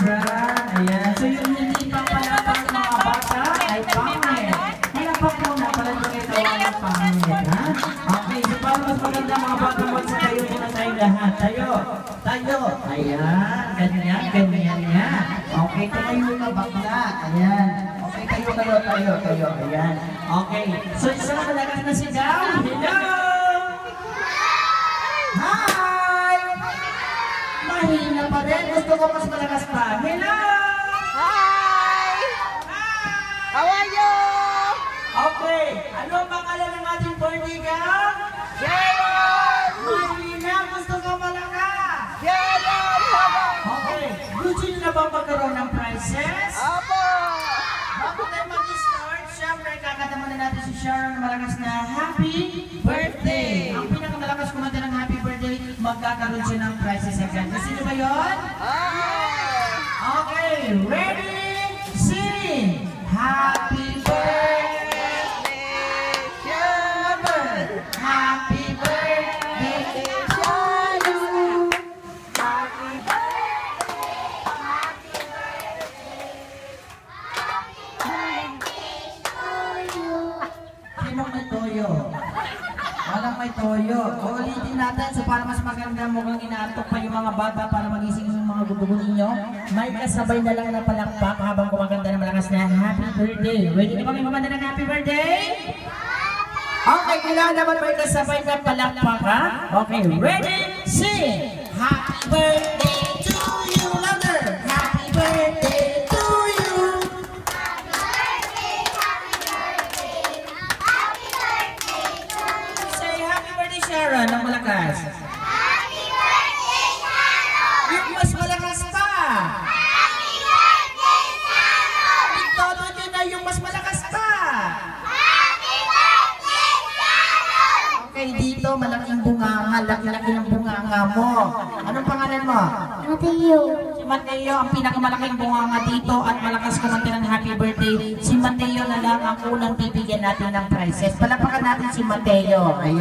Brad. Ayan. So yung hindi pa palapang mga bata ay pangit. Palapang mo na pala ito kayo tawag pangit, ha? Okay, so para mas maganda mga bata mo sa tayo muna tayo lahat. Tayo. Tayo. Ayan. Ganyan, ganyan nga. Okay, tumayo na bakla. Ayan. Okay, tayo. Ayan. Okay. So isang malakas na sigaw. Hello! Hi! Mahina pa rin. Gusto ko mas malakas pa. Hello! Hi! How are you? Okay. Ano ang pangalan ng ating boydigan? Sharon! Mahina. Gusto ko malakas. Sharon! Okay. Gusto nyo na ba magkaroon ng prizes? Apo! Bago tayo mag-start, syempre kakanta muna natin si Sharon malakas na Happy Birthday! Ang pinakamalakas kumanta ng Happy Birthday, magkakaroon siya ng prizes agad. Gusto nyo ba yun? Okay, ready, sing! Happy birthday, Sharon! Happy birthday, Sharon! Happy Sinong may toyo? Walang may toyo. Ulitin natin so para mas maganda mukhang inaantok pa yung mga bata para magising yung mga gudugo ninyo. May kasabay na lang na palakpak habang kumaganda ng malakas na Happy Birthday. Ready na kami kumanda ng Happy Birthday? Okay, kailangan naman may kasabay na palakpak, ha? Okay, ready, sing! Happy birthday to you, lover! Happy birthday to you! Say happy birthday, Sharon, ng malakas. Happy birthday, Sharon! Yung mas malakas pa. Happy birthday, Sharon! Todo nyo na yung mas malakas pa. Happy birthday, Sharon! Okay, dito malaking bunganga, laki-laki ng bunganga mo. Anong pangalan mo? Mateo. Si Mateo, ang pinakamalaking bunganga dito at malakas kumanta ng Happy Birthday. Si Mateo na lang ang unang bibigyan natin ng prizes. Palapakan natin si Mateo. Ayan.